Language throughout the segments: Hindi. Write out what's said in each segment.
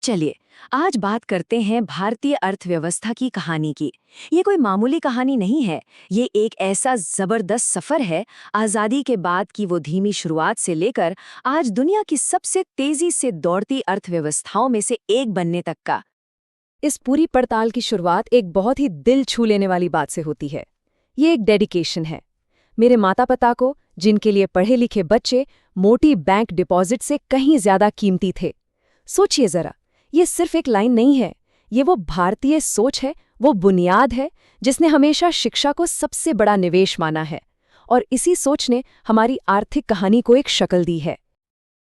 चलिए, आज बात करते हैं भारतीय अर्थव्यवस्था की कहानी की। ये कोई मामूली कहानी नहीं है। ये एक ऐसा जबरदस्त सफर है, आज़ादी के बाद की वो धीमी शुरुआत से लेकर आज दुनिया की सबसे तेजी से दौड़ती अर्थव्यवस्थाओं में से एक बनने तक का। इस पूरी पड़ताल की शुरुआत एक बहुत ही दिल छू लेने वाली बात से होती है। ये एक डेडिकेशन है। मेरे माता पिता को, जिनके लिए पढ़े लिखे बच्चे मोटी बैंक डिपॉजिट से कहीं ज्यादा कीमती थे। सोचिए जरा, ये सिर्फ एक लाइन नहीं है, ये वो भारतीय सोच है, वो बुनियाद है जिसने हमेशा शिक्षा को सबसे बड़ा निवेश माना है। और इसी सोच ने हमारी आर्थिक कहानी को एक शक्ल दी है।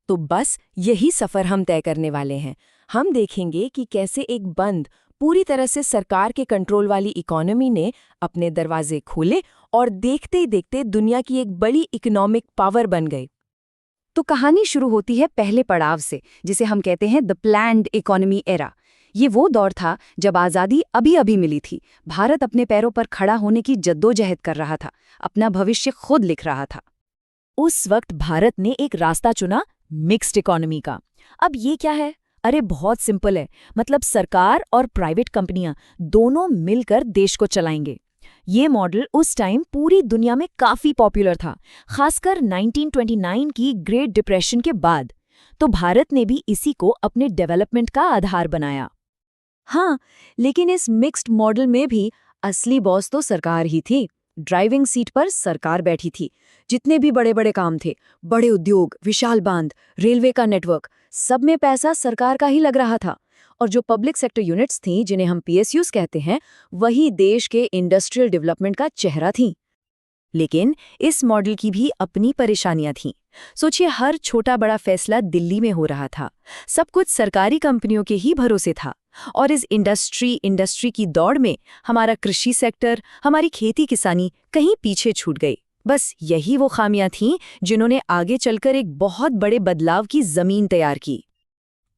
तो बस यही सफर हम तय करने वाले हैं। हम देखेंगे कि कैसे एक बंद, पूरी तरह से सरकार के कंट्रोल वाली इकोनॉमी ने अपने दरवाजे खोले और देखते ही देखते दुनिया की एक बड़ी इकोनॉमिक पावर बन गई। तो कहानी शुरू होती है पहले पड़ाव से, जिसे हम कहते हैं द प्लैन्ड इकोनॉमी एरा। ये वो दौर था जब आज़ादी अभी अभी मिली थी। भारत अपने पैरों पर खड़ा होने की जद्दोजहद कर रहा था, अपना भविष्य खुद लिख रहा था। उस वक्त भारत ने एक रास्ता चुना, मिक्स्ड इकोनॉमी का। अब ये क्या है? अरे बहुत सिंपल है। मतलब सरकार और प्राइवेट कंपनियां दोनों मिलकर देश को चलाएंगे। ये मॉडल उस टाइम पूरी दुनिया में काफी पॉपुलर था, खासकर 1929 की ग्रेट डिप्रेशन के बाद। तो भारत ने भी इसी को अपने डेवलपमेंट का आधार बनाया। हाँ, लेकिन इस मिक्स्ड मॉडल में भी असली बॉस तो सरकार ही थी। ड्राइविंग सीट पर सरकार बैठी थी। जितने भी बड़े बड़े काम थे, बड़े उद्योग, विशाल बांध, रेलवे का नेटवर्क, सब में पैसा सरकार का ही लग रहा था। और जो पब्लिक सेक्टर यूनिट्स थीं, जिन्हें हम पीएसयूज कहते हैं, वही देश के इंडस्ट्रियल डेवलपमेंट का चेहरा थीं। लेकिन इस मॉडल की भी अपनी परेशानियां थीं। सोचिए, हर छोटा बड़ा फैसला दिल्ली में हो रहा था। सब कुछ सरकारी कंपनियों के ही भरोसे था। और इस इंडस्ट्री की दौड़ में हमारा कृषि सेक्टर, हमारी खेती किसानी कहीं पीछे छूट गई। बस यही वो खामियां थीं जिन्होंने आगे चलकर एक बहुत बड़े बदलाव की जमीन तैयार की।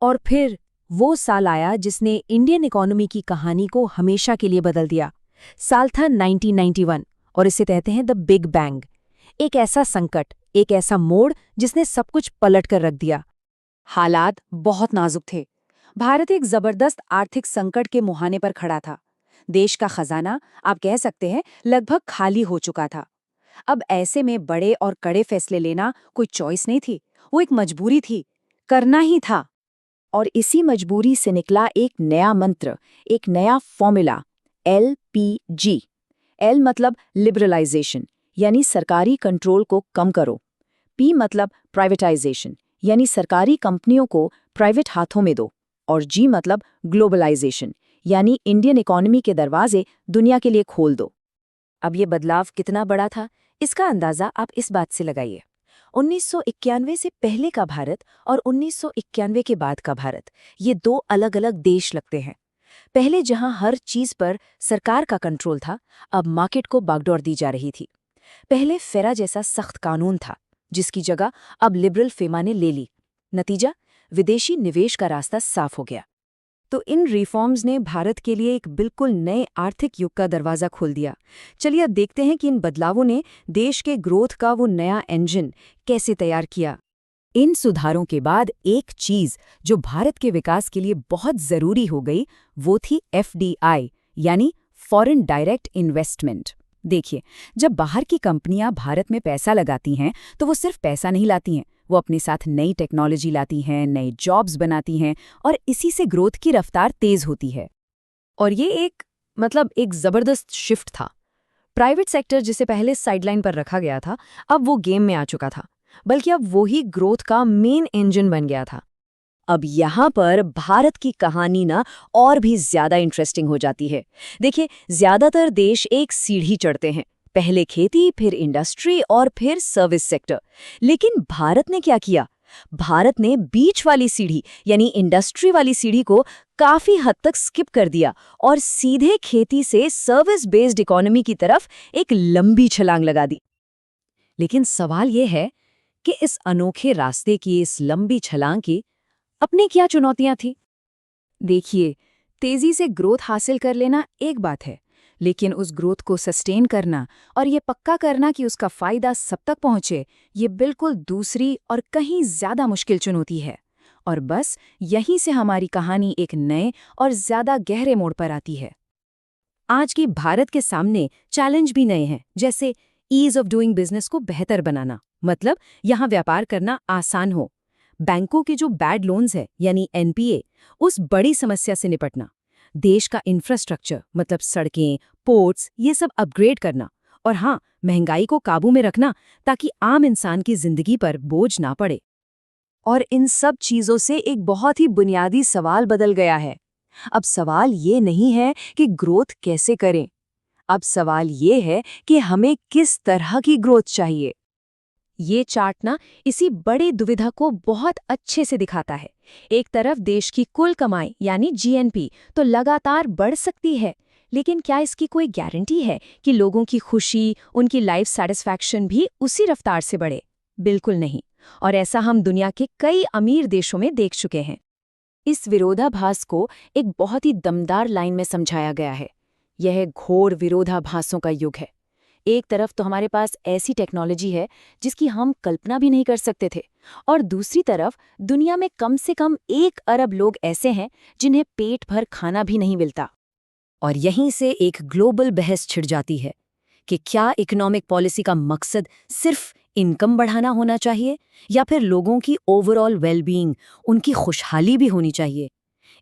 और फिर वो साल आया जिसने इंडियन इकोनॉमी की कहानी को हमेशा के लिए बदल दिया। साल था 1991, और इसे कहते हैं द बिग बैंग। एक ऐसा संकट, एक ऐसा मोड़ जिसने सब कुछ पलट कर रख दिया। हालात बहुत नाजुक थे। भारत एक जबरदस्त आर्थिक संकट के मुहाने पर खड़ा था। देश का खजाना, आप कह सकते हैं, लगभग खाली हो चुका था। अब ऐसे में बड़े और कड़े फैसले लेना कोई चॉइस नहीं थी, वो एक मजबूरी थी, करना ही था। और इसी मजबूरी से निकला एक नया मंत्र, एक नया फॉर्मूला, LPG। एल मतलब लिबरलाइजेशन, यानी सरकारी कंट्रोल को कम करो। पी मतलब प्राइवेटाइजेशन, यानी सरकारी कंपनियों को प्राइवेट हाथों में दो। और जी मतलब ग्लोबलाइजेशन, यानी इंडियन इकोनॉमी के दरवाजे दुनिया के लिए खोल दो। अब ये बदलाव कितना बड़ा था, इसका अंदाजा आप इस बात से लगाइए। 1991 से पहले का भारत और 1991 के बाद का भारत, ये दो अलग अलग देश लगते हैं। पहले जहां हर चीज पर सरकार का कंट्रोल था, अब मार्केट को बागडोर दी जा रही थी। पहले फेरा जैसा सख्त कानून था, जिसकी जगह अब लिबरल फेमा ने ले ली। नतीजा, विदेशी निवेश का रास्ता साफ हो गया। तो इन रिफॉर्म्स ने भारत के लिए एक बिल्कुल नए आर्थिक युग का दरवाजा खोल दिया। चलिए अब देखते हैं कि इन बदलावों ने देश के ग्रोथ का वो नया इंजन कैसे तैयार किया। इन सुधारों के बाद एक चीज जो भारत के विकास के लिए बहुत जरूरी हो गई, वो थी FDI, यानी फॉरेन डायरेक्ट इन्वेस्टमेंट। देखिए, जब बाहर की कंपनियां भारत में पैसा लगाती हैं, तो वो सिर्फ पैसा नहीं लाती हैं, वो अपने साथ नई टेक्नोलॉजी लाती हैं, नए जॉब्स बनाती हैं, और इसी से ग्रोथ की रफ्तार तेज होती है। और ये एक जबरदस्त शिफ्ट था। प्राइवेट सेक्टर, जिसे पहले साइडलाइन पर रखा गया था, अब वो गेम में आ चुका था, बल्कि अब वही ग्रोथ का मेन इंजन बन गया था। अब यहाँ पर भारत की कहानी ना और भी ज्यादा इंटरेस्टिंग हो जाती है। देखिए, ज्यादातर देश एक सीढ़ी चढ़ते हैं, पहले खेती, फिर इंडस्ट्री और फिर सर्विस सेक्टर। लेकिन भारत ने क्या किया? भारत ने बीच वाली सीढ़ी, यानी इंडस्ट्री वाली सीढ़ी को काफी हद तक स्किप कर दिया और सीधे खेती से सर्विस बेस्ड इकोनॉमी की तरफ एक लंबी छलांग लगा दी। लेकिन सवाल ये है कि इस अनोखे रास्ते की, इस लंबी छलांग की अपनी क्या चुनौतियां थी? देखिए, तेजी से ग्रोथ हासिल कर लेना एक बात है, लेकिन उस ग्रोथ को सस्टेन करना और ये पक्का करना कि उसका फायदा सब तक पहुंचे, ये बिल्कुल दूसरी और कहीं ज्यादा मुश्किल चुनौती है। और बस यहीं से हमारी कहानी एक नए और ज्यादा गहरे मोड़ पर आती है। आज की भारत के सामने चैलेंज भी नए हैं, जैसे ईज ऑफ डूइंग बिजनेस को बेहतर बनाना, मतलब यहाँ व्यापार करना आसान हो। बैंकों के जो बैड लोन्स है यानी एनपीए, उस बड़ी समस्या से निपटना। देश का इंफ्रास्ट्रक्चर मतलब सड़कें, पोर्ट्स, ये सब अपग्रेड करना। और हाँ, महंगाई को काबू में रखना ताकि आम इंसान की जिंदगी पर बोझ ना पड़े। और इन सब चीजों से एक बहुत ही बुनियादी सवाल बदल गया है। अब सवाल ये नहीं है कि ग्रोथ कैसे करें, अब सवाल ये है कि हमें किस तरह की ग्रोथ चाहिए। ये चार्ट ना इसी बड़े दुविधा को बहुत अच्छे से दिखाता है। एक तरफ देश की कुल कमाई यानी जीएनपी तो लगातार बढ़ सकती है, लेकिन क्या इसकी कोई गारंटी है कि लोगों की खुशी, उनकी लाइफ सैटिस्फैक्शन भी उसी रफ्तार से बढ़े? बिल्कुल नहीं। और ऐसा हम दुनिया के कई अमीर देशों में देख चुके हैं। इस विरोधाभास को एक बहुत ही दमदार लाइन में समझाया गया है। यह घोर विरोधाभासों का युग है। एक तरफ तो हमारे पास ऐसी टेक्नोलॉजी है जिसकी हम कल्पना भी नहीं कर सकते थे, और दूसरी तरफ दुनिया में कम से कम 1 अरब लोग ऐसे हैं जिन्हें पेट भर खाना भी नहीं मिलता। और यहीं से एक ग्लोबल बहस छिड़ जाती है कि क्या इकोनॉमिक पॉलिसी का मकसद सिर्फ इनकम बढ़ाना होना चाहिए या फिर लोगों की ओवरऑल वेलबीइंग, उनकी खुशहाली भी होनी चाहिए।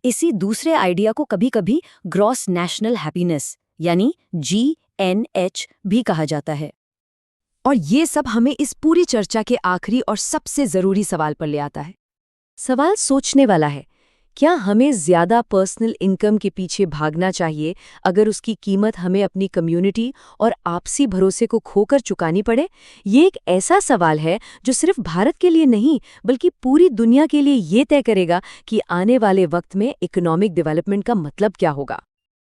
इसी दूसरे आइडिया को कभी-कभी ग्रॉस नेशनल हैप्पीनेस यानी GNH भी कहा जाता है। और ये सब हमें इस पूरी चर्चा के आखिरी और सबसे जरूरी सवाल पर ले आता है। सवाल सोचने वाला है, क्या हमें ज्यादा पर्सनल इनकम के पीछे भागना चाहिए अगर उसकी कीमत हमें अपनी कम्युनिटी और आपसी भरोसे को खोकर चुकानी पड़े? ये एक ऐसा सवाल है जो सिर्फ भारत के लिए नहीं बल्कि पूरी दुनिया के लिए ये तय करेगा कि आने वाले वक्त में इकोनॉमिक डेवलपमेंट का मतलब क्या होगा।